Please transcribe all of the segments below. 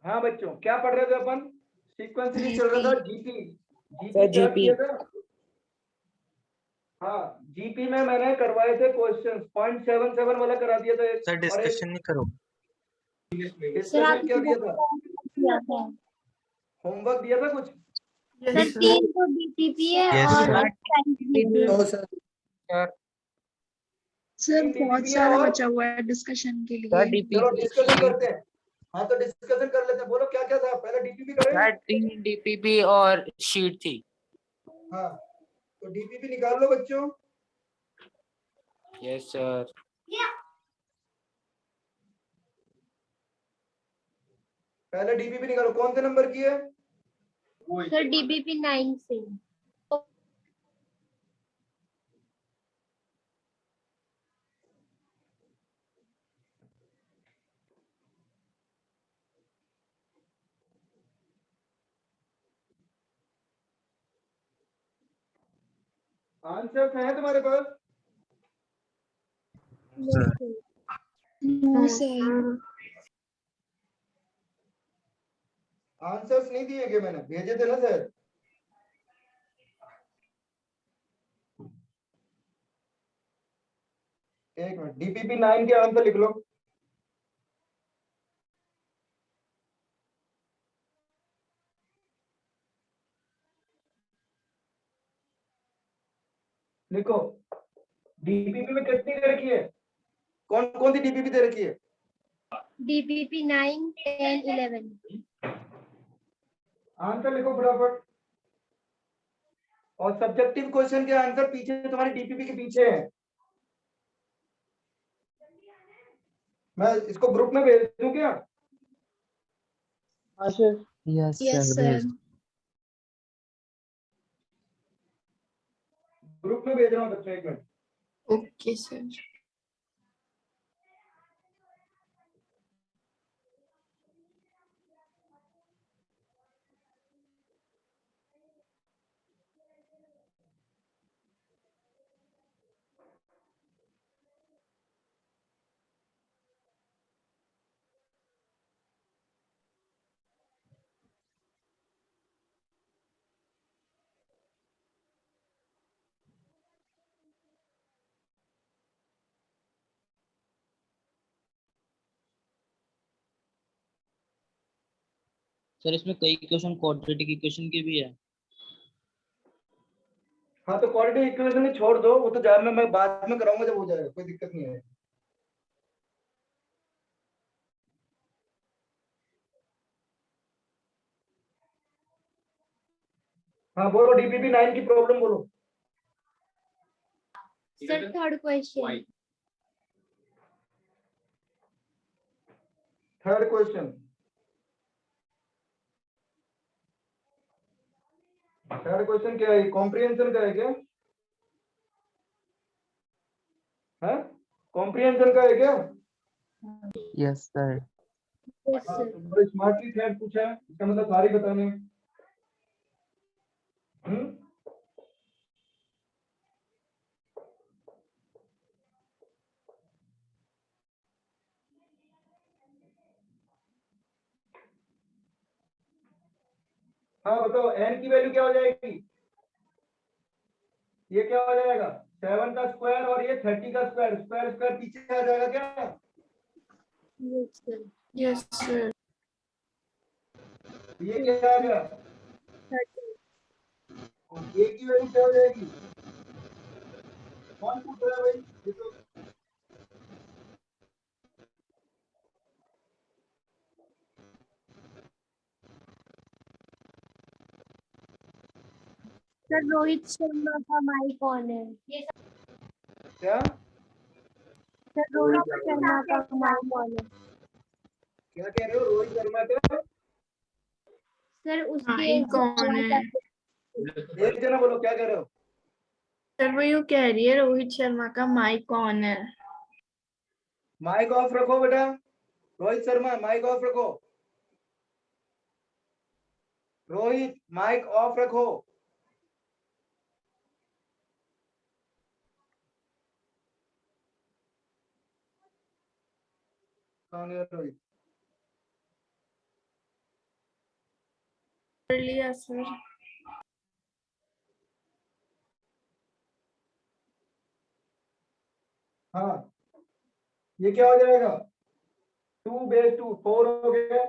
हाँ बच्चों, क्या पढ़ रहे थे अपन? सीक्वेंसली चल रहा था जीपी। जीपी सर, क्या जीपी। किया था? हाँ, जीपी में मैंने करवाए थे क्वेश्चन 0.77 वाला करा दिया था सर डिस्कशन नहीं करो। डिस्कशन क्या दिया था? होमवर्क दिया था कुछ? सर 3 तो बीटीपी है और सर DPP बहुत है सारा और बचा हुआ है डिस्कशन के सर, लिए। चलो डीपीपी। डिस्कशन करते हैं। हाँ तो डिस्कशन कर लेते हैं। बोलो क्या क्या था, पहले डीपीपी करें। सर, 3 डीपीपी और शीट थी। हाँ तो डीपीपी निकाल लो बच्चों। Yes sir. पहले डीपीपी निकालो, कौन से नंबर की है? सर डीबीपी 9 से। आंसर है तुम्हारे पास? No sir. आंसर्स नहीं दिए गए, मैंने भेजे थे ना सर। एक मिनट, डीपीपी 9 के आंसर लिख लो। लिखो, डीपीपी में कितनी दे रखी है? कौन कौन सी डीपीपी दे रखी है? डीबीपी 9, 10, 11। आंसर लिखो फटाफट। और सब्जेक्टिव क्वेश्चन के आंसर पीछे तुम्हारी डीपीपी के पीछे है। मैं इसको ग्रुप में भेज दूं क्या? Yes yes sir. ग्रुप में भेज रहा हूँ बच्चों, एक मिनट। Okay sir. सर, इसमें कई क्वेश्चन क्वाड्रेटिक इक्वेशन के भी है। हाँ तो क्वाड्रेटिक इक्वेशन छोड़ दो, वो तो जब मैं बाद में कराऊंगा जब हो जाएगा, कोई दिक्कत नहीं है। हाँ बोलो, डीपीपी 9 की प्रॉब्लम बोलो। Sir third question. Third question. Third question क्या है? कॉम्प्रिहेंशन का है क्या? है कॉम्प्रिहेंशन का है क्या? Yes sir. Yes sir. बड़े स्मार्टली थर्ड पूछा है, इसका मतलब सारी बताने। हाँ बताओ, एन की वैल्यू क्या हो जाएगी? ये क्या हो जाएगा? 7 का स्क्वायर और ये 30 का स्क्वायर, स्क्वायर स्क्वायर पीछे आ जाएगा क्या? Yes sir. Yes sir. ये क्या आ गया? ए की वैल्यू क्या हो जाएगी? कौन पूछ रहा है भाई ये तो? सर रोहित शर्मा का माई कौन है? क्या सर रोहित शर्मा का माई कौन है? क्या कह रहे हो? रोहित शर्मा का सर उसके माई कौन है? एक जना बोलो, क्या कह रहे हो? सर वो यूँ कह रही है रोहित शर्मा का माई कौन है? माइक ऑफ रखो बेटा। रोहित शर्मा माइक ऑफ रखो। रोहित माइक ऑफ रखो। कौन है रोहित? कर लिया सर। हाँ, ये क्या हो जाएगा? 2 बेस 2 4 हो गया।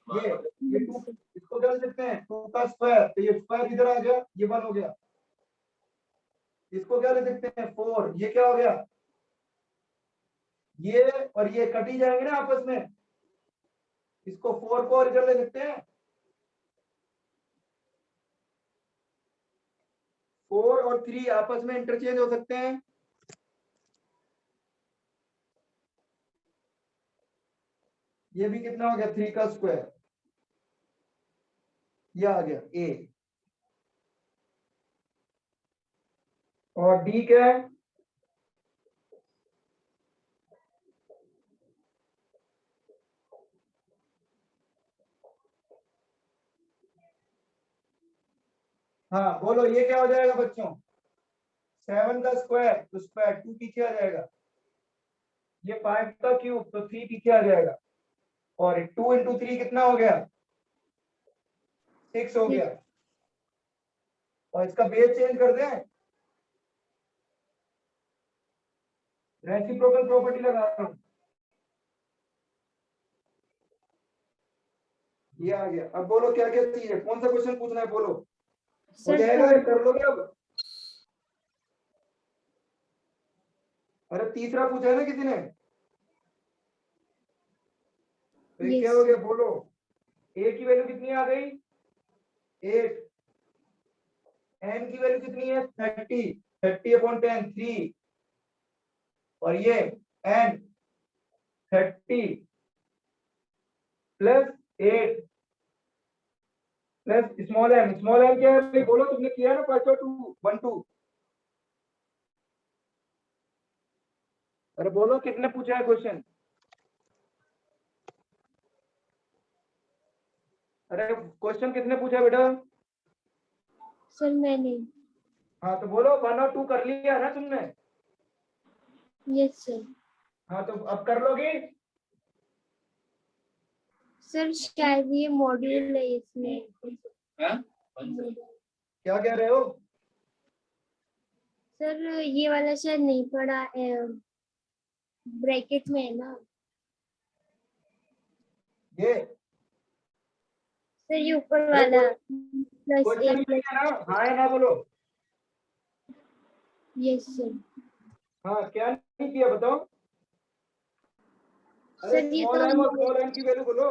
ये 2, इसको क्या लिख सकते हैं? 2 का स्क्वायर, तो ये स्क्वायर इधर आ गया, ये 1 हो गया। इसको क्या लिख सकते हैं? 4, ये क्या हो गया? ये और ये कट ही जाएंगे ना आपस में, इसको 4 को और इधर ले सकते हैं। 4 और 3 आपस में इंटरचेंज हो सकते हैं। ये भी कितना हो गया? 3 का स्क्वायर, ये आ गया ए। और डी क्या है? हाँ बोलो, ये क्या हो जाएगा बच्चों? 7 का स्क्वायर, तो स्क्वायर 2 पीछे आ जाएगा। ये 5 का क्यूब, तो 3 पीछे आ जाएगा। और 2 इंटू 3 कितना हो गया? 6 हो गया। और इसका बेस चेंज कर दें, रेसिप्रोकल प्रॉपर्टी लगा रहा हूं। ये आ गया। अब बोलो क्या क्या चाहिए, कौन सा क्वेश्चन पूछना है? बोलो, हो सर जाएगा या कर लोगे अब? अरे तीसरा पूछा है ना किसी ने, तो ये क्या हो गया? बोलो, ए की वैल्यू कितनी आ गई? 8। एन की वैल्यू कितनी है? 30। 30/10 3। और ये N 30 plus 8 plus small M. Small M क्या है भाई? बोलो, तुमने किया ना फर्स्ट और 2 1 2। अरे बोलो, कितने पूछा है क्वेश्चन? अरे क्वेश्चन कितने पूछा बेटा? सर मैंने। हाँ तो बोलो, 1 और 2 कर लिया ना तुमने? Yes sir. हाँ तो अब कर लोगे? सर शायद ये मॉड्यूल है इसमें। क्या कह रहे हो? सर ये वाला शायद नहीं पढ़ा, ब्रैकेट में है ना। ये सर ये ऊपर वाला प्लस ए क्वेश्चन प्लस। है ना? हाँ या ना बोलो। Yes sir. हाँ, क्या नहीं किया बताओ? अरे सर ये स्मॉल तो एम और स्मॉल एम की वैल्यू बोलो।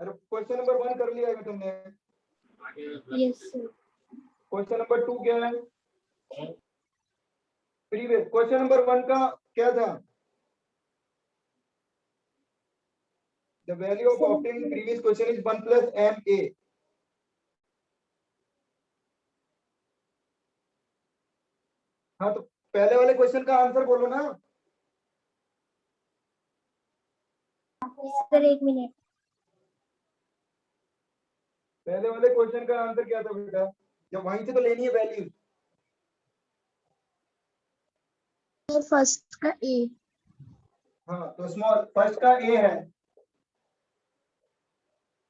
अरे क्वेश्चन नंबर 1 कर लिया है तुमने। Yes sir. क्वेश्चन नंबर 2 क्या है? प्रीवियस क्वेश्चन नंबर 1 का क्या था? The value of obtain previous question is 1 plus M A. हाँ तो पहले वाले क्वेश्चन का आंसर बोलो ना। सर एक मिनट। पहले वाले क्वेश्चन का आंसर क्या था बेटा? जब वहीं से तो लेनी है वैल्यू। सर फर्स्ट का ए। हाँ तो स्मॉल फर्स्ट का ए है,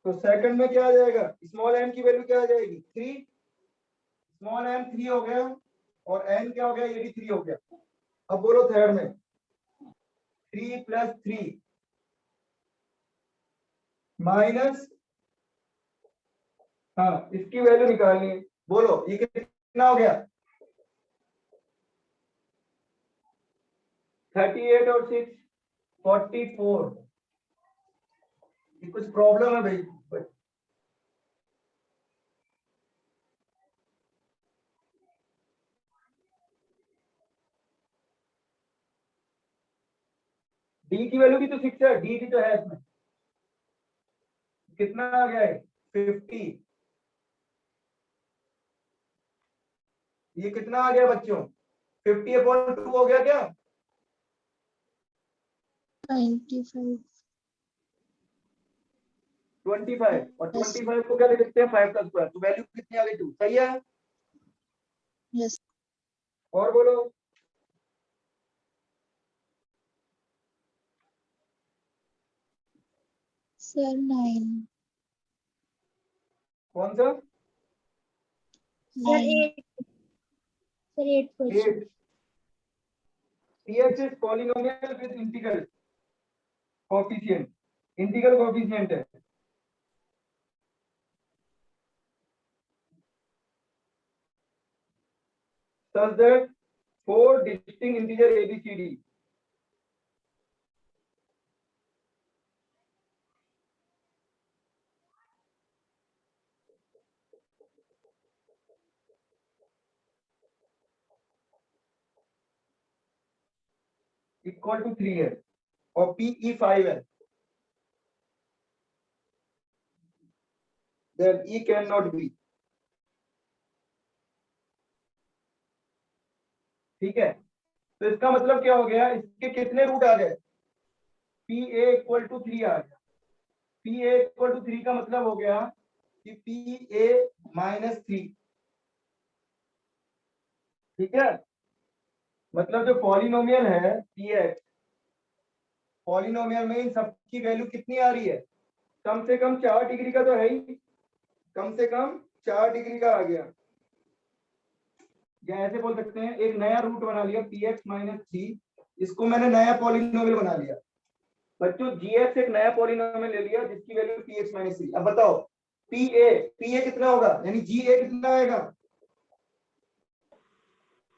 तो सेकंड में क्या आ जाएगा? स्मॉल एम की वैल्यू क्या आ जाएगी? 3। स्मॉल एम 3 हो गया, और एन क्या हो गया? ये भी 3 हो गया। अब बोलो थर्ड में, 3 प्लस 3 माइनस, हाँ इसकी वैल्यू निकालनी है। बोलो ये कितना हो गया? 38 और 6 44। ये कुछ प्रॉब्लम है भाई। डी की वैल्यू भी तो 6 है, डी भी तो है इसमें। कितना आ गया है? 50। ये कितना आ गया बच्चों? 50/2 हो गया क्या? 95। 25। और 25 को क्या लिख सकते हैं? 5 का स्क्वायर, तो वैल्यू कितनी आ गई? 2। सही है? यस और बोलो। सर 9। कौन सा? Sir 8 question 8. px is polynomial with integral coefficient. Integral coefficient है. such that 4 distinct integer a b c d equal to 3 है और PE 5 है, then E cannot be. ठीक है, तो इसका मतलब क्या हो गया, इसके कितने रूट आ गए? PA इक्वल टू 3 आ गया. PA इक्वल टू 3 का मतलब हो गया कि PA माइनस 3. ठीक है, मतलब जो पॉलिनोमियल है PX, पॉलिनोमियल में इन सबकी वैल्यू कितनी आ रही है? कम से कम 4 डिग्री का तो है ही, कम से कम 4 डिग्री का आ गया. या ऐसे बोल सकते हैं, एक नया रूट बना लिया px माइनस 3, इसको मैंने नया पॉलिनोमियल बना लिया. बच्चों gx एक नया पॉलिनोमियल ले लिया जिसकी वैल्यू px माइनस 3. अब बताओ pa कितना होगा, यानी ga कितना आएगा?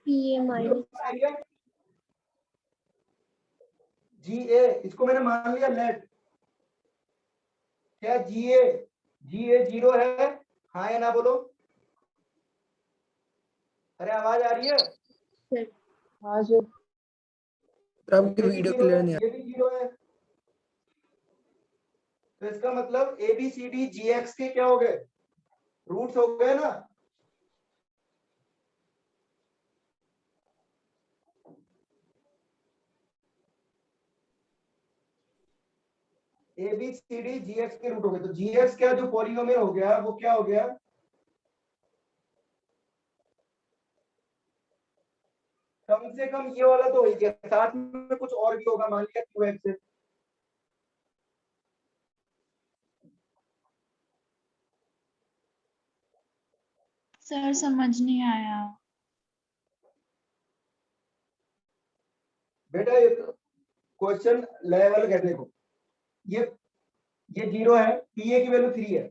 PA माइनस GA, इसको मैंने मान लिया लेट. क्या GA 0 है? हाँ या ना बोलो. अरे आवाज आ रही है? हाँ सर, आपकी वीडियो क्लियर नहीं आ ये भी 0 है. तो इसका मतलब ABCD GX के क्या हो गए? रूट्स हो गए ना. ABCD GX के रूट हो गए. तो GX का जो पॉलिनोमियल हो गया वो क्या हो गया? कम से कम ये वाला तो हो गया, साथ में कुछ और भी होगा, मान लिया QX है. सर समझ नहीं आया. बेटा ये क्वेश्चन लेवल का देखो, ये 0 है, PA की वैल्यू 3 है,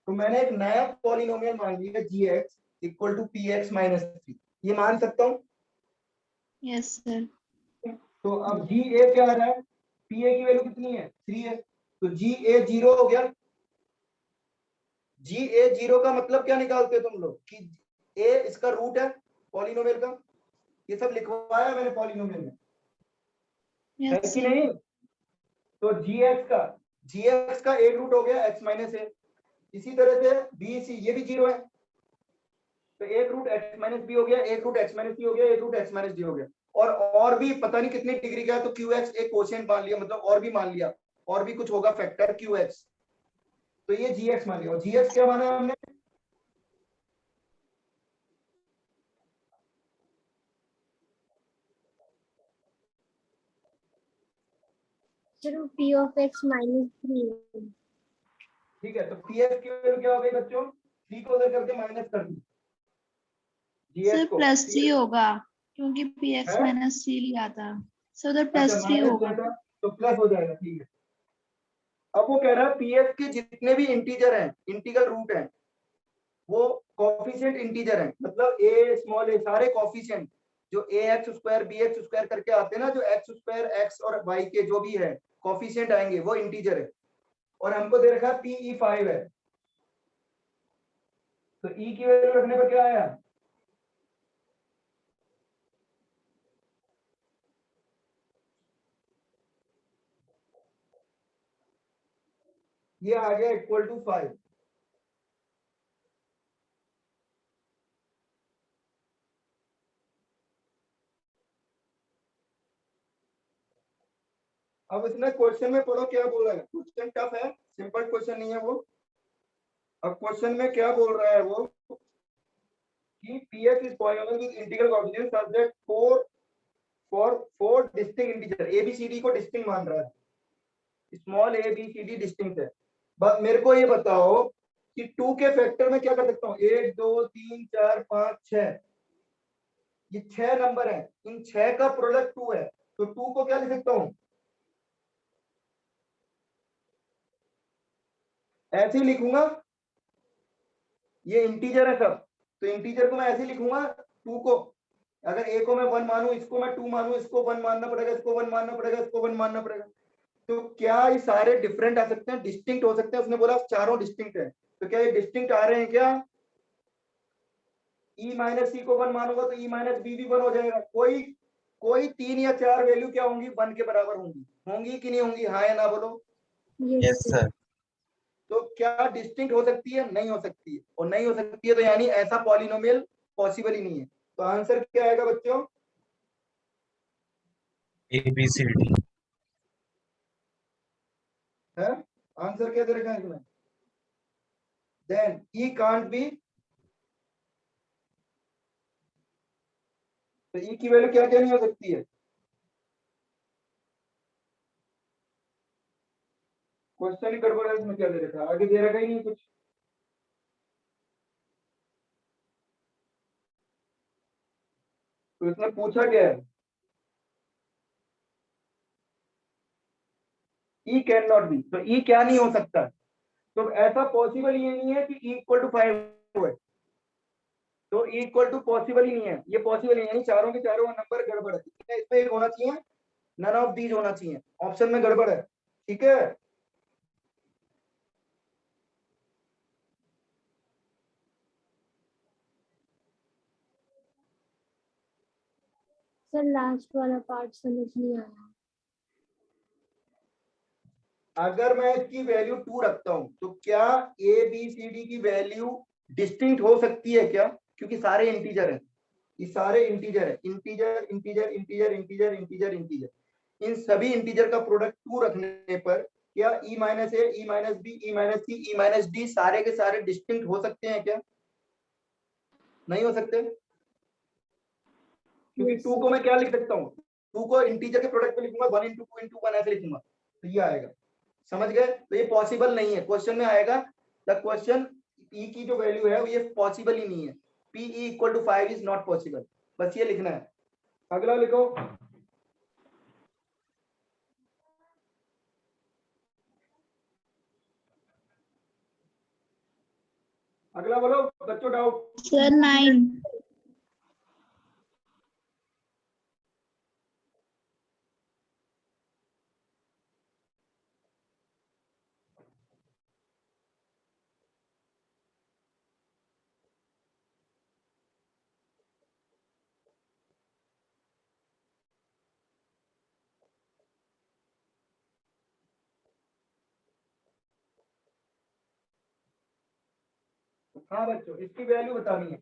तो मैंने एक नया पॉलिनोमियल मान लिया GX equal to PX minus 3. ये मान सकता हूं. Yes sir. तो अब GA क्या आ रहा है? PA की वैल्यू कितनी है? 3 है, तो GA 0 हो गया. GA 0 का मतलब क्या निकालते हो तुम लोग कि A इसका रूट है पॉलिनोमियल का. ये सब लिखवाया मैंने पॉलिनोमियल में, है यस कि सर. नहीं? तो GX का एक रूट हो गया x माइनस ए. इसी तरह से BC ये भी 0 है, तो एक रूट x माइनस बी हो गया, एक रूट x माइनस सी हो गया, एक रूट x माइनस डी हो गया. और भी पता नहीं कितनी डिग्री का है, तो QX एक कोशेंट मान लिया, मतलब और भी मान लिया, और भी कुछ होगा फैक्टर QX, तो ये GX मान लिया. और GX क्या माना हमने? Sir P of x minus 3. ठीक है, तो PX की वैल्यू क्या हो गई बच्चों? 3 को उधर करके माइनस कर दी. सर GX को प्लस 3 होगा क्योंकि px है? माइनस 3 लिया था. सर उधर अच्छा प्लस 3 माइनस होगा. किया था तो प्लस हो जाएगा. ठीक है, अब वो कह रहा है PX के जितने भी इंटीजर हैं, इंटीग्रल रूट हैं, वो कॉफिशिएंट इंटीजर हैं, मतलब a स्मॉल a सारे कॉफिशिएंट जो ax स्क्वायर bx स्क्वायर करके आते हैं ना, जो x स्क्वायर x और y के जो भी है कॉफिशिएंट आएंगे वो इंटीजर है. और हमको दे रखा है PE 5 है, तो E की वैल्यू रखने पर क्या आया? ये आ गया इक्वल टू 5. अब इसने क्वेश्चन में पढ़ो क्या बोला है. क्वेश्चन टफ है, सिंपल क्वेश्चन नहीं है वो. अब क्वेश्चन में क्या बोल रहा है वो कि PX is polynomial with integral coefficient such that 4 distinct integer. ABCD को डिस्टिंक्ट मान रहा है, स्मॉल ABCD डिस्टिंक्ट है. बस मेरे को ये बताओ कि 2 के फैक्टर में क्या कर सकता हूँ, 1 2 3 4 5 6, ये 6 नंबर है, इन 6 का प्रोडक्ट 2 है, तो 2 को क्या लिख सकता हूँ, ऐसे ही लिखूंगा, ये इंटीजर है सब, तो इंटीजर को मैं ऐसे ही लिखूंगा, 2 को अगर a को मैं 1 मानूं, इसको मैं 2 मानूं, इसको 1 मानना पड़ेगा, इसको 1 मानना पड़ेगा, इसको 1 मानना पड़ेगा, तो क्या ये सारे डिफरेंट आ सकते हैं, डिस्टिंक्ट हो सकते हैं, उसने बोला चारों डिस्टिंक्ट है, तो क्या ये डिस्टिंक्ट आ रहे हैं क्या, e माइनस सी को 1 मानूंगा तो e माइनस बी भी 1 हो जाएगा, कोई कोई 3 या 4 वैल्यू क्या होंगी, 1 के बराबर होंगी, होंगी कि नहीं होंगी, हाँ या ना बोलो। Yes, sir. तो क्या डिस्टिंक्ट हो सकती है, नहीं हो सकती है, और नहीं हो सकती है तो यानी ऐसा पॉलिनोमियल पॉसिबल ही नहीं है, तो आंसर क्या आएगा बच्चों, ABCD। है आंसर क्या दे रखा है इसमें, देन ई कांट बी, तो ई की वैल्यू क्या क्या नहीं हो सकती है, क्वेश्चन ही गड़बड़ है, इसमें क्या दे रखा है, आगे दे रखा ही नहीं कुछ, तो इसने पूछा क्या है, ई कैन नॉट बी, तो ई क्या नहीं हो सकता, तो ऐसा पॉसिबल ये नहीं है कि ई इक्वल टू 5 है, तो ई इक्वल टू पॉसिबल ही नहीं है, ये पॉसिबल नहीं है, यानी चारों के चारों नंबर गड़बड़ है, इसमें एक होना चाहिए, नन ऑफ दीज होना चाहिए, ऑप्शन में गड़बड़ है, ठीक है। सर लास्ट वाला पार्ट समझ नहीं आया। अगर मैं इसकी वैल्यू 2 रखता हूं तो क्या ए बी सी डी की वैल्यू डिस्टिंक्ट हो सकती है क्या, क्योंकि सारे इंटीजर हैं, ये सारे इंटीजर है, integer integer integer integer integer integer, इन सभी इंटीजर का प्रोडक्ट 2 रखने पर क्या E minus A, E minus B, E minus C, E minus D सारे के सारे डिस्टिंक्ट हो सकते हैं क्या, नहीं हो सकते, क्योंकि Yes, 2 sir. को मैं क्या लिख सकता हूँ, 2 को इंटीजर के प्रोडक्ट में लिखूंगा, 1 इंटू 2 इंटू 1 ऐसे लिखूंगा, तो ये आएगा, समझ गए, तो ये पॉसिबल नहीं है, क्वेश्चन में आएगा द क्वेश्चन ई की जो वैल्यू है वो ये पॉसिबल ही नहीं है, P E equal to 5 is not possible, बस ये लिखना है। अगला लिखो, अगला बोलो बच्चों, डाउट, Sir, 9. हाँ बच्चों इसकी वैल्यू बतानी है,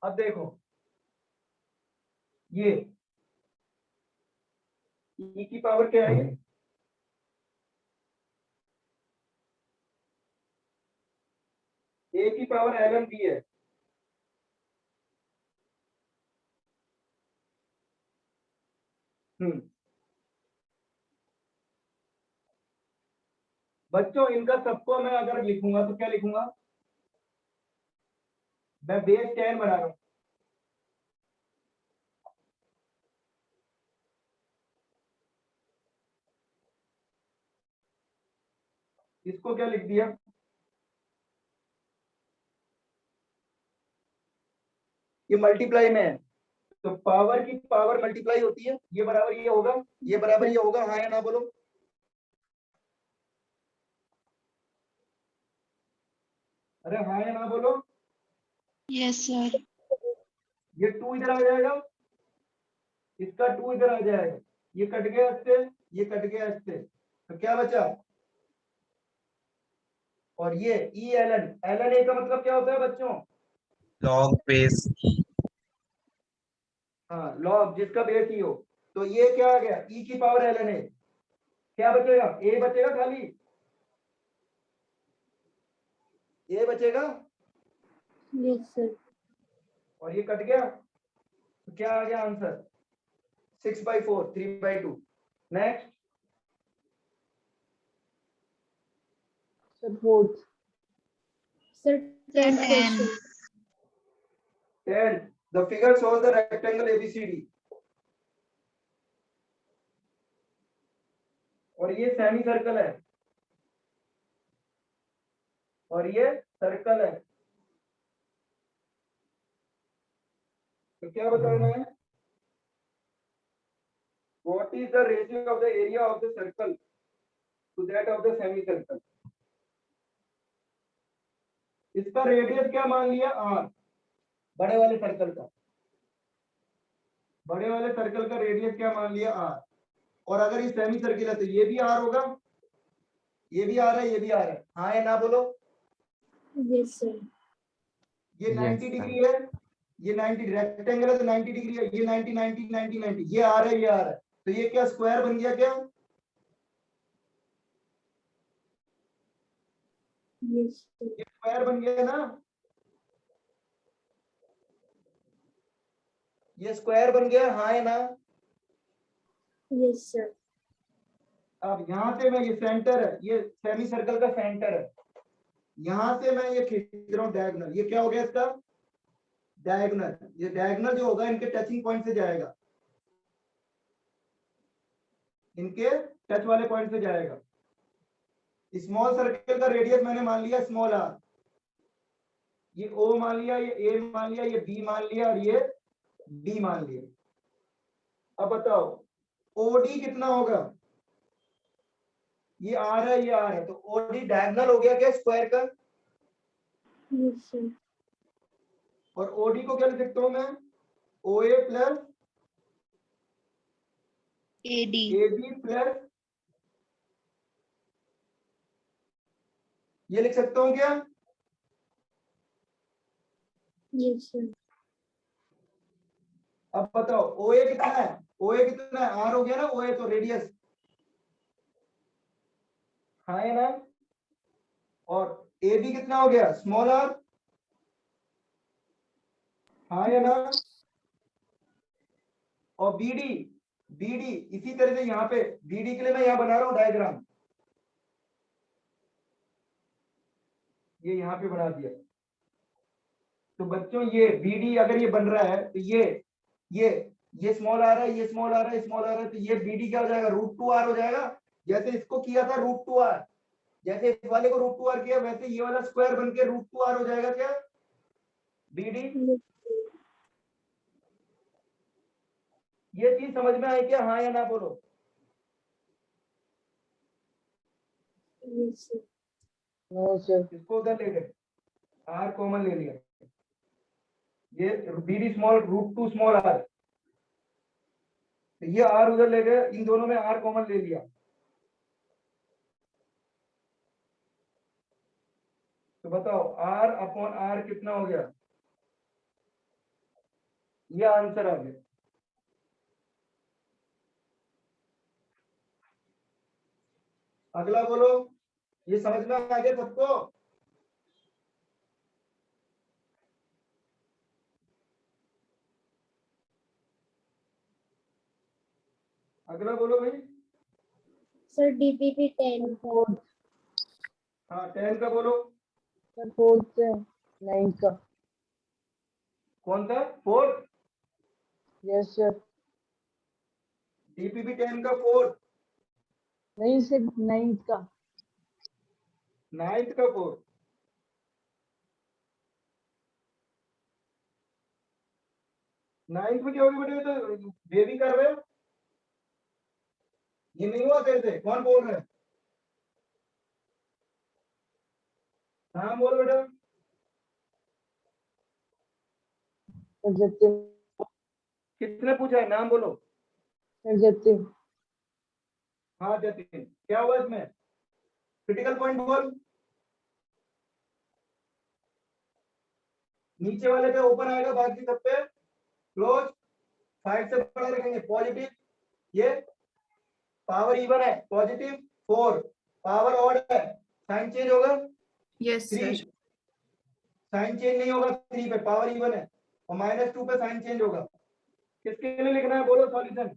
अब देखो ये ई की पावर क्या है, ए की पावर ln b है, बच्चों इनका सबको मैं अगर लिखूंगा तो क्या लिखूंगा, मैं बेस 10 बना रहा हूं, इसको क्या लिख दिया, ये मल्टीप्लाई में है, तो पावर की पावर मल्टीप्लाई होती है, ये बराबर ये होगा, ये बराबर ये होगा, हाँ या ना बोलो, अरे हाँ या ना बोलो, Yes, sir. ये 2 इधर आ जाएगा, इसका 2 इधर आ जाएगा, ये कट गया इससे, ये कट गया इससे, तो क्या बचा, और ये E L N, L N A का मतलब क्या होता है बच्चों, लॉग बेस ई। हाँ लॉग जिसका बेस ही हो, तो ये क्या आ गया, ई की पावर एल एन ए, क्या बचेगा, ए बचेगा खाली, ए बचेगा, Yes, sir. और ये कट गया, तो क्या आ गया answer, 6/4, 3/2. Next, Sir, fourth. Sir, 10th 10. question. 10. The figure shows the rectangle ABCD. और ये सेमी सर्कल है और ये सर्कल है, तो क्या बताना है? What is the ratio of the area of the circle to that of the semicircle? इसका रेडियस क्या मान लिया? R. बड़े वाले सर्कल का, बड़े वाले सर्कल का रेडियस क्या मान लिया? R. और अगर ये सेमी सर्किल है तो ये भी R होगा, ये भी R है, ये भी R है। हाँ या ना बोलो? Yes, sir. ये 90 डिग्री है, ये 90 रेक्टेंगल है तो 90 डिग्री है, ये 90 90 90 90, ये R है, ये R है, तो ये क्या स्क्वायर बन गया क्या? Yes, sir. ये स्क्वायर बन गया ना, ये स्क्वायर बन गया, हाँ या ना? Yes, sir. अब यहाँ से मैं, ये सेंटर है, ये सेमी सर्कल का सेंटर है, यहां से मैं ये खींच रहा हूं डायगोनल, ये क्या हो गया इसका? डायगोनल। ये डायगोनल जो होगा इनके टचिंग पॉइंट से जाएगा, इनके टच वाले पॉइंट से जाएगा। स्मॉल सर्कल का रेडियस मैंने मान लिया स्मॉल r, ये O मान लिया, ये A मान लिया, ये B मान लिया और ये D मान लिया। अब बताओ OD कितना होगा? ये R है, ये R है, तो OD डायगोनल हो गया क्या स्क्वायर का? Yes, sir. और OD को क्या लिख सकता हूं मैं? OA plus AD. AB plus, ये लिख सकता हूं क्या? Yes, sir. अब बताओ OA कितना है? OA कितना है? R हो गया ना OA, तो रेडियस, हाँ है ना? और AB कितना हो गया? स्मॉल r, हाँ है ना? और BD इसी तरह से यहाँ पे BD के लिए मैं यहाँ बना रहा हूँ डायग्राम, ये यहाँ पे बना दिया। तो बच्चों ये BD अगर ये बन रहा है तो ये स्मॉल r है, ये स्मॉल r है, स्मॉल r है, तो ये BD क्या हो जाएगा? √2r हो जाएगा। जैसे इसको किया था √2r, जैसे इस वाले को √2r किया, वैसे ये वाला स्क्वायर बन के √2r हो जाएगा क्या? BD। Yes, ये चीज समझ में आई क्या? हाँ या ना बोलो? yes, sir. No, sir. इसको उधर ले गए, r कॉमन ले लिया, ये BD स्मॉल √2 स्मॉल r, तो ये r उधर ले गए, इन दोनों में r कॉमन ले लिया, तो बताओ r अपॉन r कितना हो गया? ये आंसर आ गया। अगला बोलो, ये समझ में आ गया सबको? अगला बोलो भाई। Sir, DPP 10. Fourth. हाँ 10 का बोलो। Sir, fourth है, ninth का. कौन सा? 4? Yes, sir. DPP 10 का 4, नहीं sir, ninth का. 9th का 4। नाइन्थ में क्या होगी बेटे? तो बेबी कर रहे हो, ये नहीं हुआ तेरे से? कौन बोल रहे हैं? हाँ बोल बेटा। Adjective. किसने पूछा है? नाम बोलो। Adjective. हाँ जतिन, क्या हुआ इसमें? क्रिटिकल पॉइंट बोल। नीचे वाले पे ओपन आएगा, बाकी सब पे क्लोज। साइड से बड़ा रखेंगे पॉजिटिव, ये पावर इवन है, पॉजिटिव 4, पावर ऑड है, साइन चेंज होगा Yes, 3, sir. साइन चेंज नहीं होगा 3 पे, पावर इवन है, और -2 पे साइन चेंज होगा। किसके लिए लिखना है बोलो सॉल्यूशन?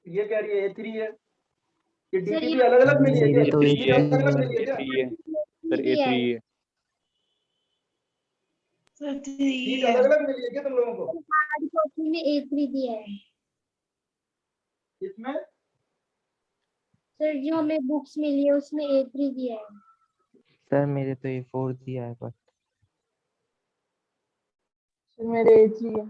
ये कह रही है A3 है, ये सर, DT ये भी अलग अलग मिली है मेरे क्या? तो DT भी A3 अलग अलग है। मिली है क्या? A3 है सर, ये A3 है। है। सीट अलग अलग मिली है क्या तुम लोगों को हार्ड कॉपी में A3 दिया है इसमें? सर, जो हमें बुक्स मिली है उसमें A3 दिया है। सर मेरे तो A4 दिया है बस। सर मेरे A3 है।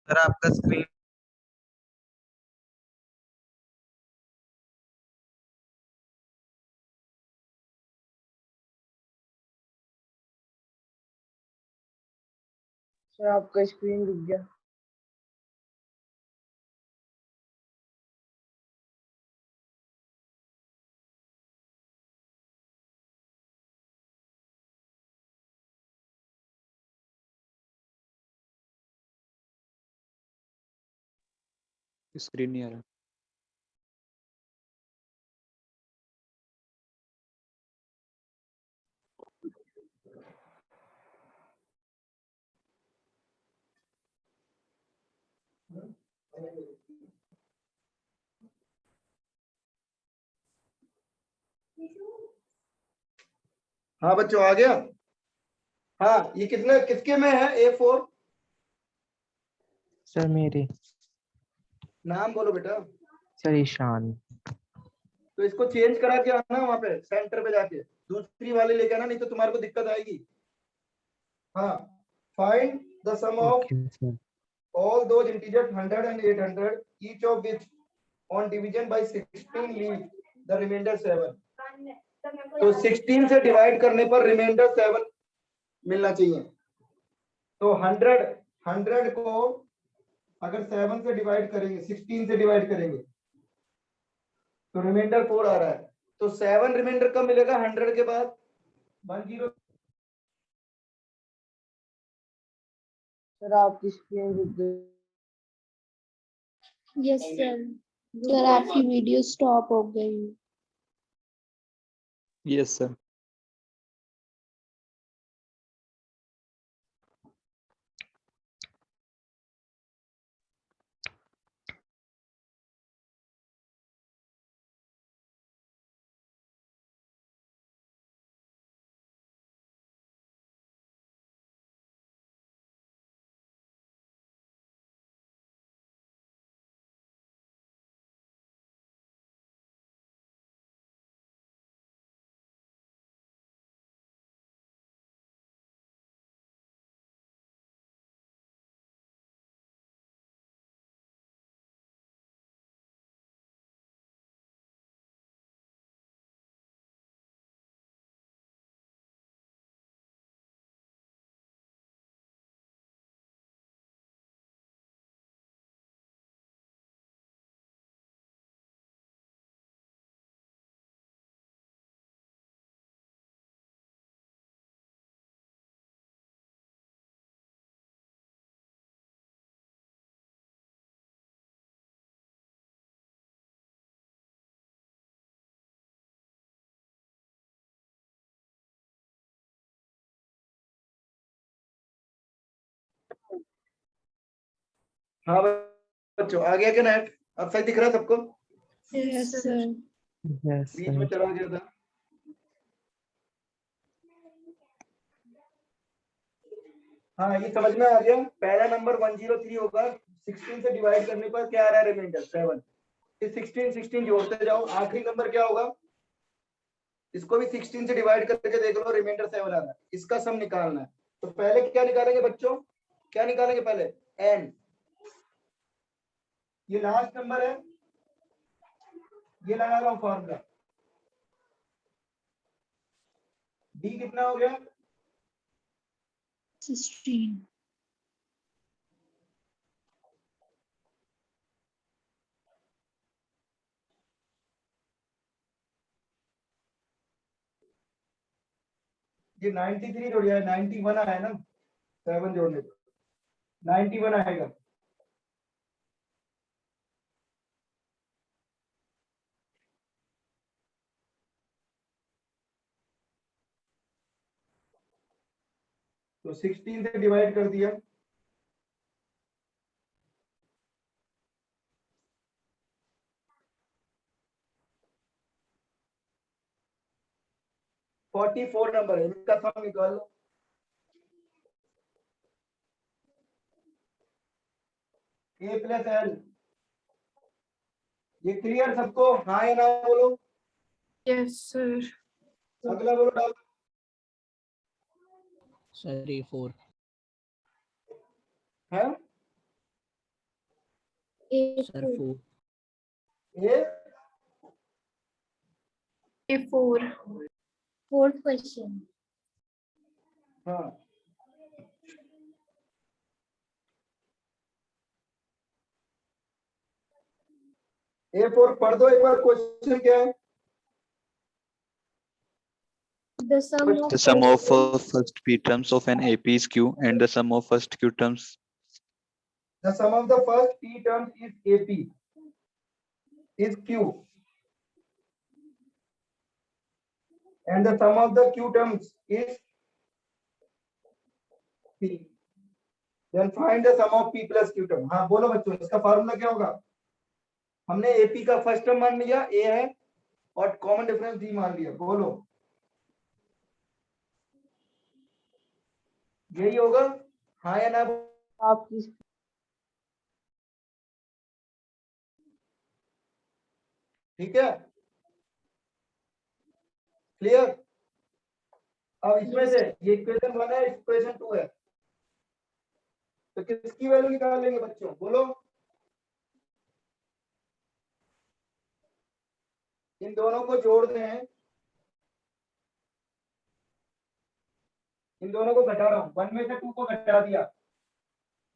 सर आपका स्क्रीन सर आपका स्क्रीन रुक गया। स्क्रीन नहीं आ रहा। हाँ बच्चों आ गया। हाँ ये कितने किसके में है A4? सर मेरे। नाम बोलो बेटा। सर ईशान। तो इसको चेंज करा के आना वहां पे सेंटर पे जाके, दूसरी वाले लेके आना, नहीं तो तुम्हारे को दिक्कत आएगी। हाँ, find the sum of okay sir. all those integers 100 and 800 each of which on division by 16 leave the remainder 7। तो 16 से डिवाइड करने पर रिमाइंडर 7 मिलना चाहिए। तो 100 को अगर 7 से डिवाइड करेंगे, 16 से डिवाइड करेंगे तो रिमाइंडर 4 आ रहा है। तो 7 रिमाइंडर कब मिलेगा? 100 के बाद 10। सर आपकी स्क्रीन रुक गई। Yes sir. सर आपकी वीडियो स्टॉप हो गई। Yes sir. हाँ बच्चों आ गया क्या नेट? अब सही दिख रहा है सबको? Yes sir. यस बीच में सर। चला गया था। हाँ ये समझ में आ गया। पहला नंबर 103 होगा, 16 से डिवाइड करने पर क्या आ रहा है? रिमाइंडर 7। 16 जोड़ते जाओ, आखिरी नंबर क्या होगा? इसको भी 16 से डिवाइड करके देख लो, रिमाइंडर 7 आ रहा है। इसका सम निकालना है। तो पहले क्या निकालेंगे बच्चों? क्या निकालेंगे पहले? n। ये लास्ट नंबर है, ये लगा रहा हूं फॉर्मूला। d कितना हो गया? 16। ये 93 थोड़ी है, 91 आया ना। 7 जोड़ने पर 91 आएगा। तो 16 से डिवाइड कर दिया, $44 नंबर है, इसका सम निकाल लो। A प्लस एल, ये क्लियर सबको? हाँ या ना बोलो। Yes, sir. अगला बोलो डाउट। Sir A4। है सर 4। ये A4. Fourth question. हाँ A4 पढ़ दो एक बार, क्वेश्चन क्या है? The sum of The sum of all first p terms of an AP is Q, and the sum of first Q terms. The sum of the first P terms is AP is Q, and the sum of the Q terms is P. Then find the sum of P plus Q term. हाँ बोलो बच्चों, इसका formula क्या होगा? हमने AP का first term मान लिया A है और कॉमन डिफरेंस D मान लिया, बोलो यही होगा? हाँ या ना? आपकी ठीक है, क्लियर? अब इसमें से ये इक्वेशन 1 है, इक्वेशन 2 है, तो किसकी वैल्यू निकाल लेंगे बच्चों, बोलो? इन दोनों को जोड़ दें, इन दोनों को घटा रहा हूं, 1 में से 2 को घटा दिया,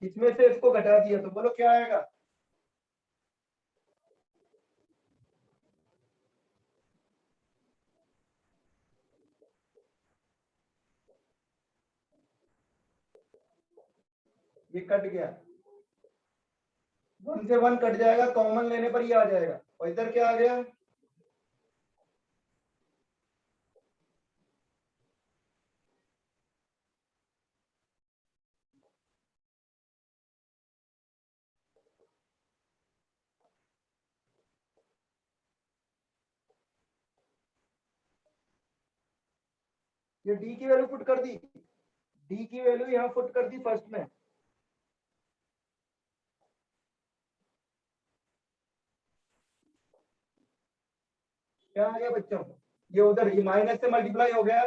इसमें से इसको घटा दिया, तो बोलो क्या आएगा? ये कट गया, 1 से 1 कट जाएगा, कॉमन लेने पर ये आ जाएगा, और इधर क्या आ गया? ये डी की वैल्यू पुट कर दी, डी की वैल्यू यहाँ पुट कर दी फर्स्ट में, क्या आ गया बच्चों? ये उधर ये माइनस से मल्टीप्लाई हो गया,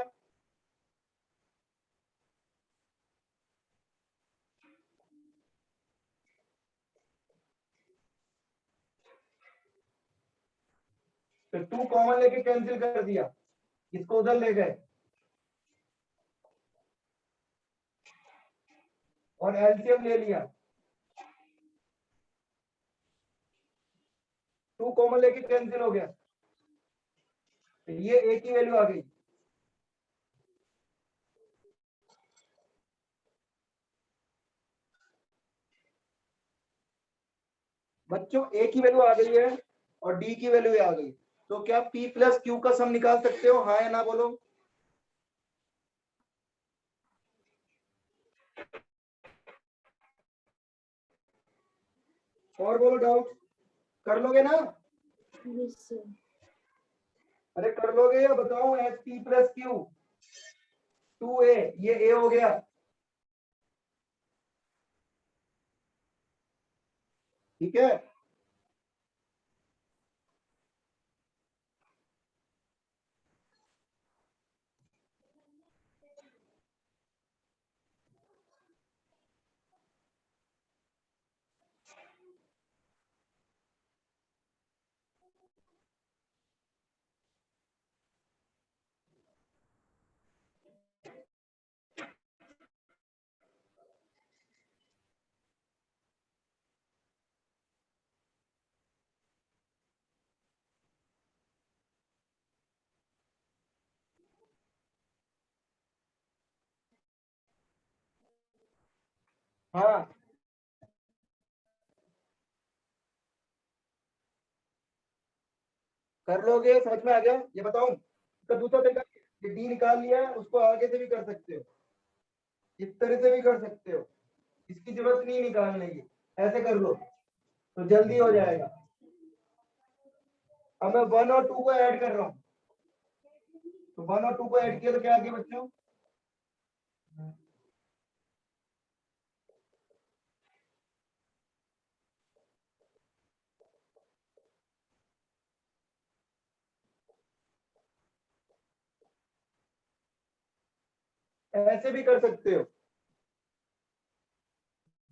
तो 2 कॉमन लेके कैंसिल कर दिया, इसको उधर ले गए और एलसीएम ले लिया, 2 कॉमन लेके कैंसिल हो गया, तो ये ए की वैल्यू आ गई। बच्चों ए की वैल्यू आ गई है और डी की वैल्यू आ गई, तो क्या पी प्लस क्यू का सम निकाल सकते हो? हाँ या ना बोलो? और बोलो डाउट, कर लोगे ना? Yes, sir. अरे कर लोगे या बताओ? H P plus Q 2a, ये a हो गया, ठीक है? हाँ कर लोगे, समझ में आ गया? ये बताओ, इसका दूसरा तरीका ये डी निकाल लिया है, उसको आगे से भी कर सकते हो, इस तरह से भी कर सकते हो, इसकी जरूरत नहीं निकालने की, ऐसे कर लो तो जल्दी हो जाएगा। अब मैं 1 और 2 को ऐड कर रहा हूँ, तो 1 और 2 को ऐड किया तो क्या आ गया बच्चों? ऐसे भी कर सकते हो,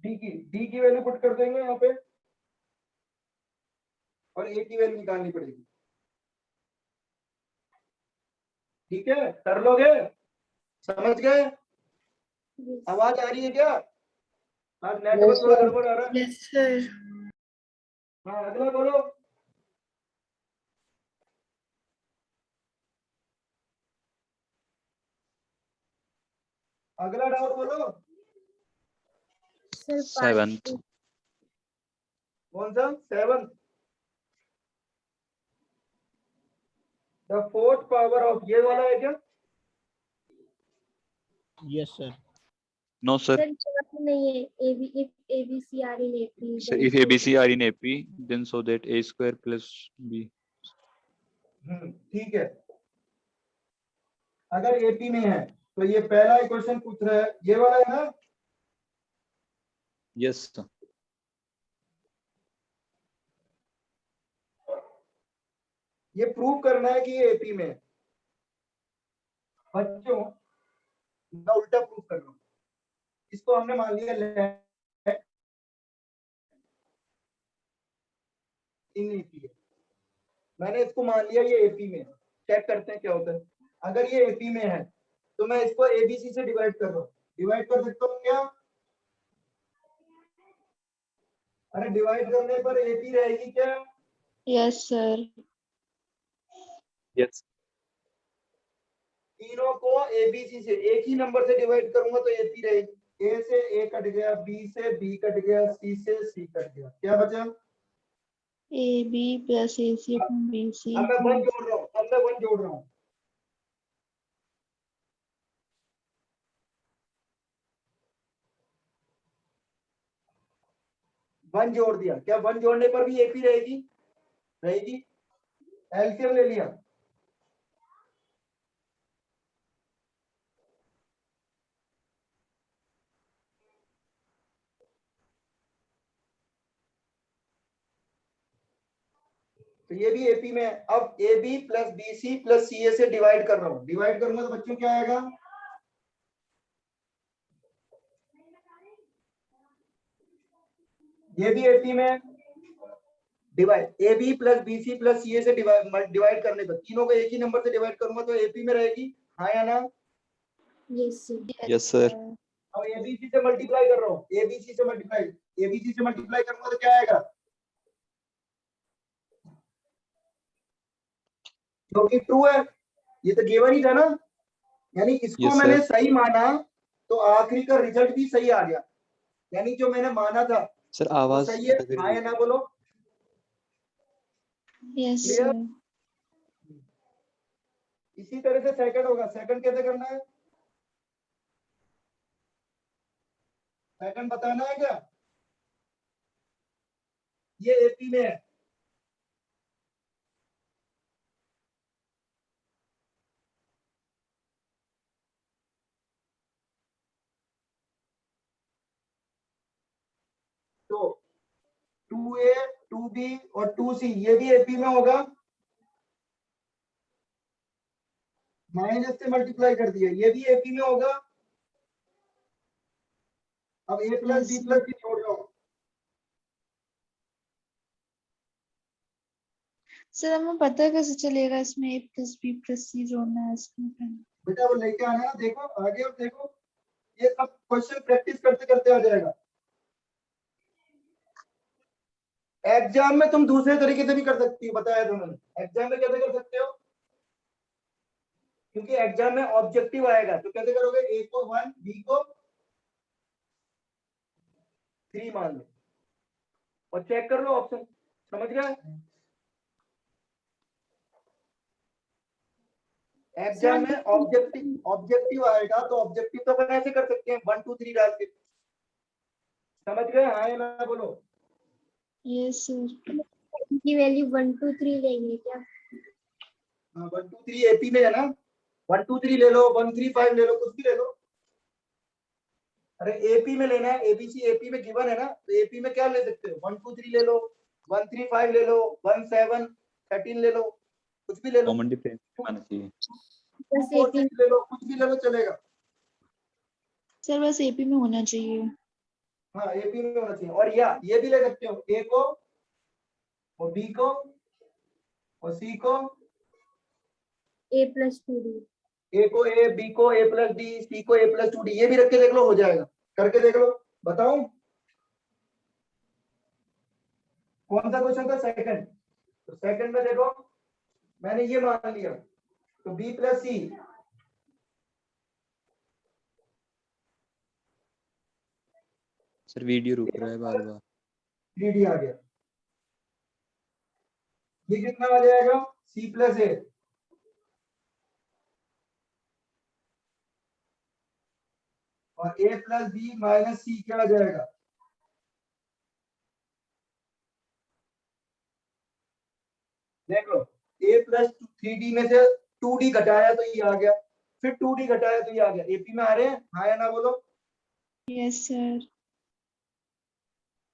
डी की वैल्यू पुट कर देंगे यहाँ पे और ए की वैल्यू निकालनी पड़ेगी। ठीक है, कर लोगे? समझ गए? Yes. आवाज आ रही है क्या? आज नेटवर्क थोड़ा गड़बड़ आ रहा है। Yes, sir. हाँ अगला बोलो। अगला डाउट बोलो। Sir, part 7th. two. कौन सा? 7th। The fourth power of, ये वाला है क्या? Yes, sir. No, sir. Sir, जरूरत नहीं है, if ABC are in AP, So then if ABC are in AP, then so that A square plus B. ठीक है, अगर एपी में है तो ये पहला क्वेश्चन पूछ रहा है, ये वाला है ना? Yes, sir. ये प्रूव करना है कि ये एपी में है। बच्चों मैं उल्टा प्रूव कर रहा हूँ, इसको हमने मान लिया इन एपी है, मैंने इसको मान लिया ये एपी में है। चेक करते हैं क्या होता है। अगर ये एपी में है तो मैं इसको एबीसी से डिवाइड कर रहा हूँ, डिवाइड कर सकता हूँ क्या? अरे डिवाइड करने पर एपी रहेगी क्या? Yes, sir. Yes. तीनों को एबीसी से एक ही नंबर से डिवाइड करूंगा तो एपी रहेगी। ए से ए कट गया, बी से बी कट गया, सी से सी कट गया, क्या बचा? AB plus AC upon BC. अब मैं 1 जोड़ रहा हूँ, अब मैं 1 जोड़ रहा हूँ। वन जोड़ दिया, क्या 1 जोड़ने पर भी एपी रहेगी? रहेगी। एलसीएम ले लिया, तो ये भी एपी में है। अब A B plus B C plus C A से डिवाइड कर रहा हूँ, डिवाइड करूंगा तो बच्चों क्या आएगा? ये भी एपी में है। Divide A B plus B C plus C A से डिवाइड करने पर तीनों को एक ही नंबर से डिवाइड करूंगा तो एपी में रहेगी, हाँ या ना? yes, sir. Yes, sir. अब एबीसी से मल्टीप्लाई कर रहा हूँ, एबीसी से मल्टीप्लाई करूंगा तो क्या आएगा? जो कि ट्रू है, ये तो गिवन ही था ना, यानी इसको Yes, मैंने sir. सही माना तो आखिरी का रिजल्ट भी सही आ गया, यानी जो मैंने माना था Sir, वो आवाज सही है, हाँ या ना बोलो? Yes, Clear? sir. इसी तरह से सेकंड होगा। सेकंड कैसे करना है? सेकंड बताना है क्या? ये एपी में है, तो 2A 2B और 2C ये भी एपी में होगा, माइनस से मल्टीप्लाई कर दिया, ये भी एपी में होगा। अब ए प्लस बी प्लस सी छोड़ रहा हूँ, सर हमें पता कैसे चलेगा इसमें A plus B plus C जोड़ना है इसमें? बेटा वो लेके आना है, देखो आगे और देखो, ये सब क्वेश्चन प्रैक्टिस करते करते आ जाएगा। एग्जाम में तुम दूसरे तरीके से भी कर सकती हो, बताया था मैंने। एग्जाम में कैसे कर सकते हो? क्योंकि एग्जाम में ऑब्जेक्टिव आएगा तो कैसे करोगे? ए को 1, बी को 3 मान लो और चेक कर लो ऑप्शन, समझ गए? एग्जाम में ऑब्जेक्टिव आएगा तो ऑब्जेक्टिव तो अपन ऐसे कर सकते हैं 1 2 3 डाल के, समझ गए? हाँ या ना बोलो। Yes sir. की वैल्यू 1 2 3 लेंगे क्या? हाँ 1 2 3 एपी में है ना, 1 2 3 ले लो, 1 3 5 ले लो, कुछ भी ले लो। अरे एपी में लेना है, एबीसी एपी में गिवन है ना, तो एपी में क्या ले सकते हो? 1 2 3 ले लो, 1 3 5 ले लो, 1 7 13 ले लो, कुछ भी ले लो, कॉमन डिफरेंस आना चाहिए। बस 4 एपी 6 ले लो, कुछ भी ले लो चलेगा। सर बस एपी में होना चाहिए। हाँ एपी में होना चाहिए। और या ये भी ले सकते हो, ए को और बी को और सी को, a plus 2d। ए को ए, बी को ए प्लस डी, सी को ए प्लस 2 डी, ये भी रख के देख लो, हो जाएगा। करके देख लो, बताऊं कौन सा क्वेश्चन था? सेकंड। तो सेकंड में देखो मैंने ये मान लिया, तो बी प्लस सी, सर वीडियो रुक रहा है बार बार। 3D आ गया, ये कितना आ जाएगा? सी प्लस ए, और ए प्लस बी माइनस सी क्या आ जाएगा? देख लो, ए प्लस 3D में से 2D घटाया तो ये आ गया, फिर 2D घटाया तो ये आ गया। एपी में आ रहे हैं? हाँ या ना बोलो। Yes sir.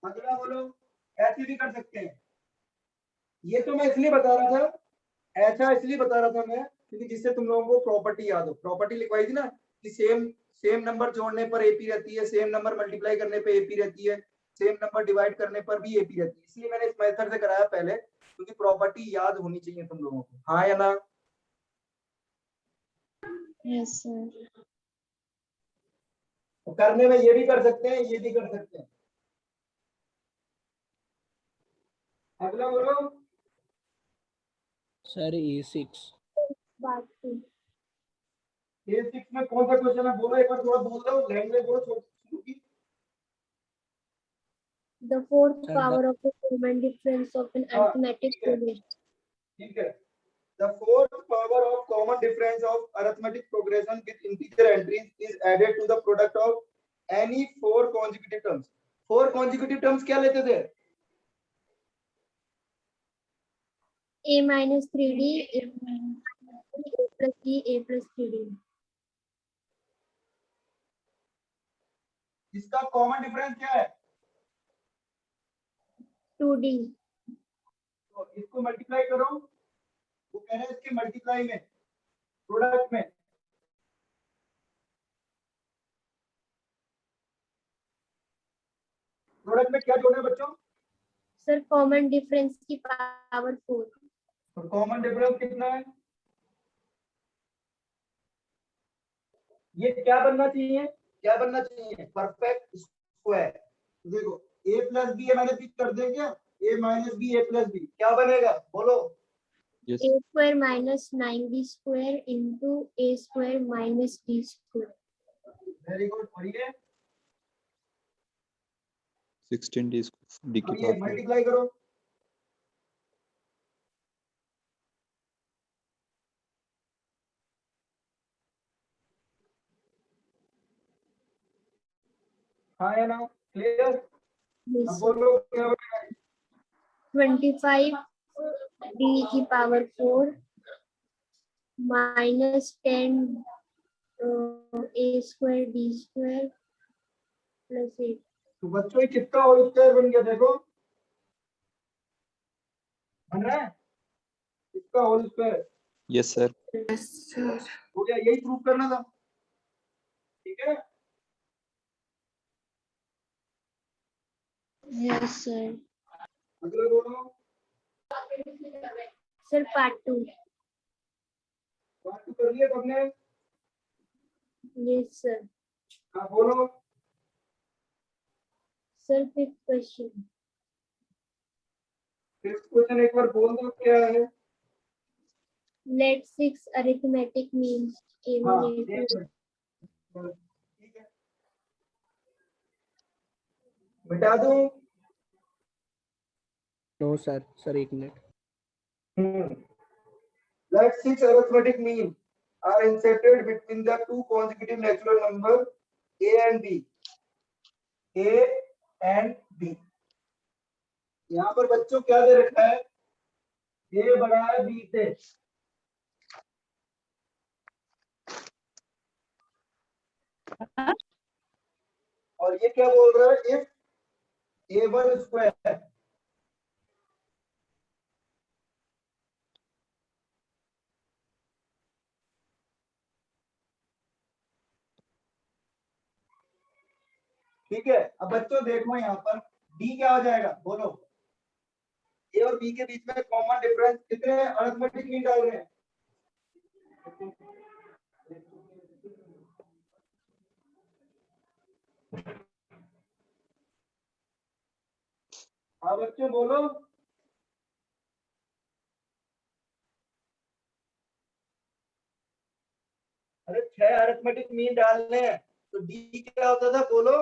अगला बोलो, ऐसे भी कर सकते हैं। ये तो मैं इसलिए बता रहा था, ऐसा इसलिए बता रहा था मैं, क्योंकि जिससे तुम लोगों को प्रॉपर्टी याद हो। प्रॉपर्टी लिखवाई थी ना कि सेम सेम नंबर जोड़ने पर एपी रहती है, सेम नंबर मल्टीप्लाई करने पे एपी रहती है, सेम नंबर डिवाइड करने पर भी एपी रहती है। इसलिए मैंने इस मेथड से कराया पहले, क्योंकि प्रॉपर्टी याद होनी चाहिए तुम लोगों को। हाँ या ना? Yes sir. तो करने में ये भी कर सकते हैं, ये भी कर सकते हैं। अगला बोलो। Sir A6। बात टू। A6 में कौन सा क्वेश्चन है? बोलो एक बार, थोड़ा बोल दो, लैंग्वेज बोलो छोटी। The fourth Sir, power of the common difference of an हाँ, arithmetic ठीक है, progression. ठीक है। The fourth power of common difference of arithmetic progression with integer entries is added to the product of any 4 consecutive terms. 4 consecutive terms क्या लेते थे? A minus 3d, A plus d, A plus 3d. इसका common difference क्या है? 2d. तो इसको multiply करो, वो कह रहे हैं इसके मल्टीप्लाई में, प्रोडक्ट में। प्रोडक्ट में क्या जोड़ना है बच्चों? Sir, common difference की power 4. तो कॉमन डिफरेंस कितना है? ये क्या बनना चाहिए? क्या बनना चाहिए? Perfect square. देखो a प्लस बी मैंने पिक कर दिया क्या? a minus B, a plus B क्या बनेगा? बोलो। Yes A square minus 9b square into A square minus d square. Very good. और ये 16 डी की अब ये पावर 4। मल्टीप्लाई करो, हाँ या ना? क्लियर? अब Yes, sir. बोलो क्या बनेगा? 25 d की power 4 minus 10 A square d square plus 8. तो बच्चों ये कितना होल स्क्वायर बन गया? देखो बन रहा है इसका whole square. Yes sir. Yes sir. हो गया, यही प्रूव करना था, ठीक है? Yes sir. अगला बोलो। Sir, part 2. बात तो कर लिया तुमने? Yes, sir. हाँ बोलो। Sir, fifth question. Fifth question एक बार बोल दो क्या है? Let 6 arithmetic means हाँ A1, एक A2. मिनट, ठीक है, मिटा दूं? No sir 1 minute. Let 6 arithmetic mean are inserted between the two consecutive natural number a and b. a and b. यहाँ पर बच्चों क्या दे रखा है? a बड़ा है b से। और ये क्या बोल रहा है? if a1 square ठीक है। अब बच्चों देखो यहाँ पर d क्या हो जाएगा? बोलो। a और b के बीच में कॉमन डिफरेंस कितने अरिथमेटिक मीन डाल रहे हैं? हाँ बच्चों बोलो। अरे 6 अरिथमेटिक मीन डालने हैं तो d क्या होता था? बोलो।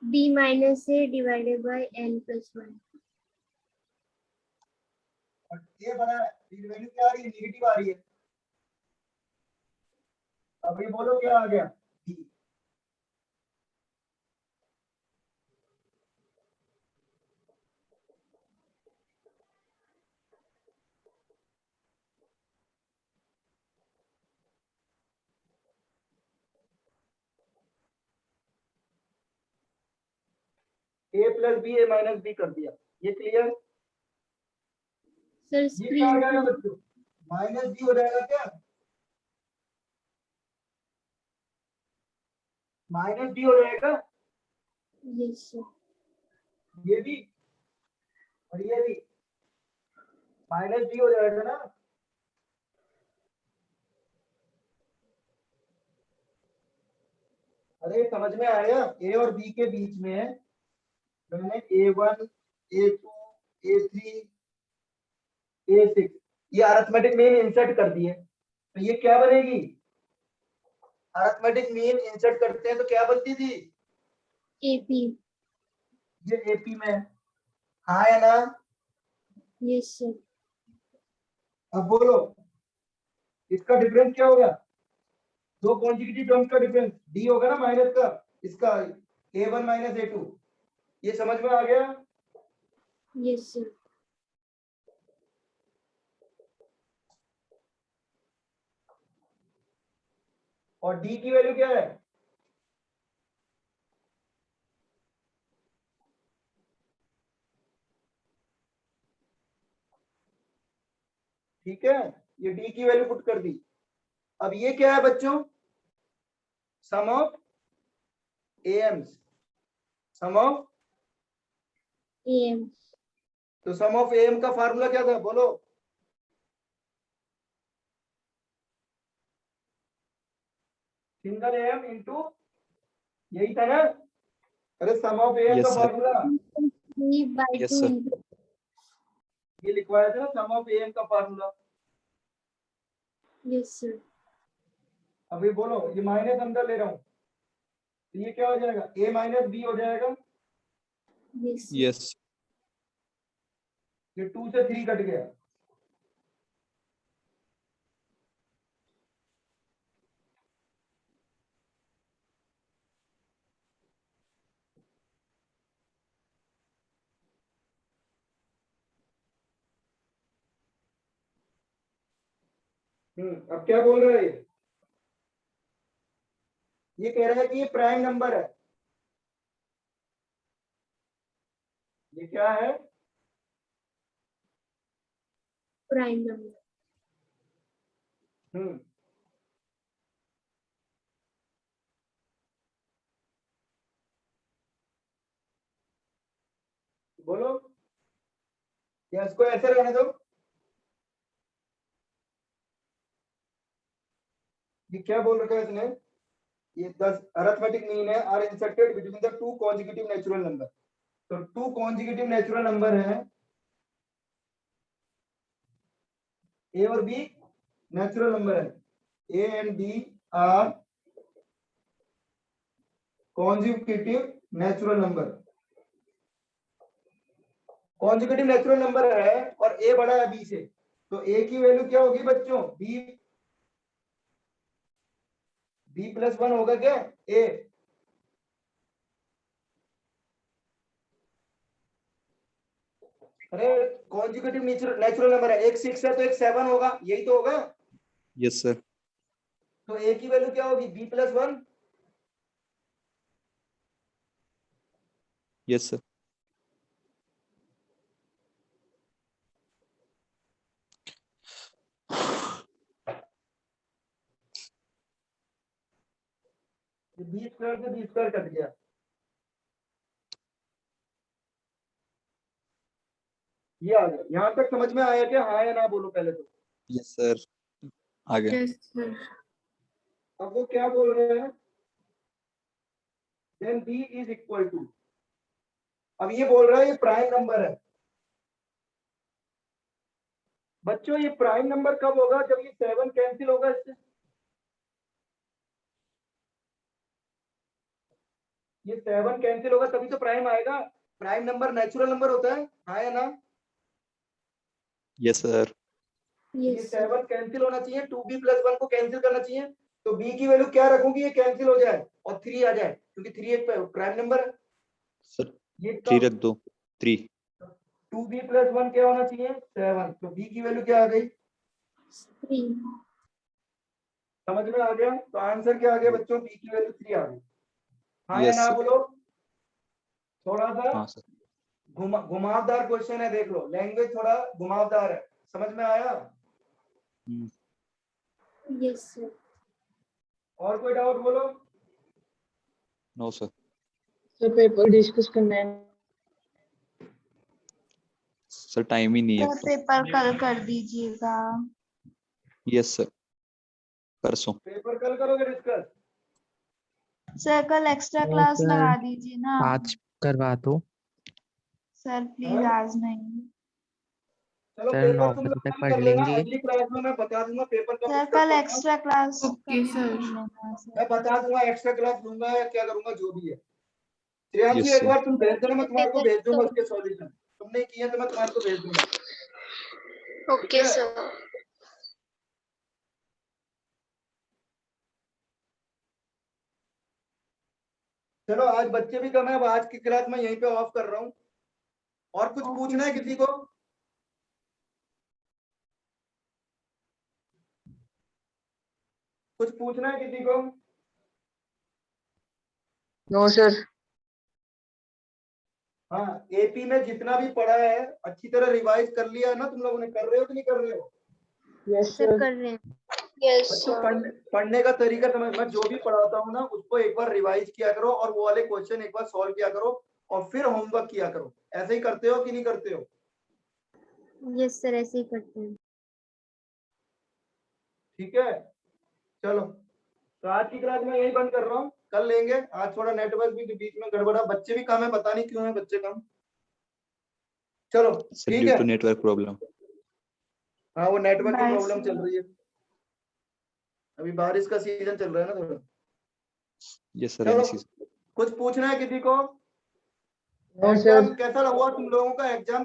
b minus a divided by n plus 1. और ये बना है, वैल्यू क्या आ रही है? नेगेटिव आ रही है। अब ये बोलो क्या आ गया? d। a plus B a minus B कर दिया। ये क्लियर? सर ये क्या हो स्क्रीन जाएगा बच्चों? माइनस बी हो जाएगा क्या? माइनस बी हो जाएगा। Yes sir. ये भी और ये भी माइनस बी हो जाएगा ना? अरे समझ में आया? a और b के बीच में मैंने a1 a2 a3 a6 ये अरिथमेटिक मीन इंसर्ट कर दिए तो ये क्या बनेगी? अरिथमेटिक मीन इंसर्ट करते हैं तो क्या बनती थी? ap. ये एपी में है। हाँ या ना? Yes sir. अब बोलो इसका डिफरेंस क्या होगा? दो कॉन्जिक्यूटिव टर्म्स का डिफरेंस डी होगा ना माइनस का इसका a1 माइनस a2। ये समझ में आ गया? Yes sir. और डी की वैल्यू क्या है? ठीक है, ये डी की वैल्यू पुट कर दी। अब ये क्या है बच्चों? Sum of AMs. Sum of am. तो सम ऑफ एम का फार्मूला क्या था? बोलो। सिंगल एम इंटू यही था ना? अरे सम ऑफ एम Yes, का sir. Formula 3 by Yes, 2 sir. into ये लिखवाया था ना, सम ऑफ एम का फार्मूला। yes sir. अभी बोलो ये माइनस अंदर ले रहा हूं तो ये क्या हो जाएगा? a माइनस बी हो जाएगा। Yes sir. Yes. ये 2 से 3 कट गया। अब क्या बोल रहा है? ये कह रहा है कि ये प्राइम नंबर है। ये क्या है? Prime number. हम्म बोलो या इसको ऐसे रहने दो। ये क्या बोल रखा है इसने? ये 10 अरिथमेटिक मीन है are inserted between the two consecutive natural number. तो टू कॉन्जिक्यूटिव नेचुरल नंबर है ए और बी नेचुरल नंबर है। A and B are consecutive natural number. Conjugative natural number है और a बड़ा है b से, तो a की वैल्यू क्या होगी बच्चों? b प्लस 1 होगा क्या? a अरे कॉन्जुगेटिव नेचुरल नंबर है, एक 6 है तो एक 7 होगा, यही तो होगा। Yes, sir. तो a की वैल्यू क्या होगी? b plus 1। Yes, sir. b square से b स्क्वायर कट गया। ये आ गया। यहाँ तक समझ में आया क्या? हाँ या ना बोलो पहले तो। Yes, sir. आ गया। अब वो क्या बोल रहे हैं? Then b is equal to, अब ये बोल रहा है ये प्राइम नंबर है। बच्चों ये प्राइम नंबर कब होगा? जब ये 7 कैंसिल होगा इससे। ये 7 कैंसिल होगा तभी तो प्राइम आएगा। प्राइम नंबर नेचुरल नंबर होता है, हाँ या ना? Yes, sir. ये Yes, 7 कैंसिल होना चाहिए, 2b प्लस 1 को कैंसिल करना चाहिए, तो b की वैल्यू क्या रखूंगी? ये कैंसिल हो जाए और 3 आ जाए, क्योंकि 3 एक प्राइम नंबर है। Sir, ये 3 रख दो। 3. 2b प्लस 1 क्या होना चाहिए? 7। तो b की वैल्यू क्या आ गई? 3. समझ में आ गया? तो आंसर क्या आ गया बच्चों? b की वैल्यू 3 आ गई। हाँ या Yes, ना sir. बोलो। थोड़ा सा हाँ सर। घुमावदार क्वेश्चन है, देख लो, लैंग्वेज थोड़ा घुमावदार है। समझ में आया? Yes, sir. और कोई डाउट बोलो। No sir. Sir paper discuss करना है। सर टाइम ही नहीं है। सर पेपर कल कर दीजिएगा। यस सर, परसों। पेपर कल करोगे डिस्कस? सर कल एक्स्ट्रा क्लास सर, लगा दीजिए ना। 5 करवा दो। सर प्लीज हाँ? आज नहीं। चलो सर पेपर 9 तुम बजे लोग तक कल पढ़ कर लेना, लेंगे। अगली क्लास में मैं बता दूंगा पेपर कब सर डिस्कस कल करना। Extra class okay sir. मैं बता दूंगा, एक्स्ट्रा क्लास लूंगा या क्या करूंगा, जो भी है। श्रेयांशी यस एक सर। बार तुम भेज देना, मैं तुम्हारे को भेज दूंगा उसके सॉल्यूशन। तुमने किया तो मैं तुम्हारे को भेज दूंगा। Okay, sir. चलो आज बच्चे भी कम है, अब आज की क्लास मैं यहीं पे ऑफ कर रहा हूँ। और कुछ Okay, पूछना है sir. किसी को? कुछ पूछना है किसी को? No sir. हाँ, एपी में जितना भी पढ़ा है अच्छी तरह रिवाइज कर लिया है ना तुम लोगों ने? कर रहे हो कि नहीं कर रहे हो? Yes Sir, sir. कर रहे हैं. Yes, बच्चों sir. पढ़ने का तरीका समझ, मैं जो भी पढ़ाता हूँ ना उसको एक बार रिवाइज किया करो और वो वाले क्वेश्चन एक बार सॉल्व किया करो और फिर होमवर्क किया करो। ऐसे ही करते हो कि नहीं करते हो? Yes, sir. ऐसे ही करते हैं. ठीक है, चलो तो आज की क्लास में यही बंद कर रहा हूँ, कल लेंगे। आज थोड़ा नेटवर्क भी बीच में गड़बड़ा, बच्चे भी कम है, पता नहीं क्यों है बच्चे कम। चलो सर ठीक ड्यू है। To network problem. हाँ वो नेटवर्क की Bye, प्रॉब्लम sir. चल रही है, अभी बारिश का सीजन चल रहा है ना थोड़ा। यस सर, चलो एनी सीजन। कुछ पूछना है किसी को? No sir. एग्जाम कैसा हुआ तुम लोगों का? एग्जाम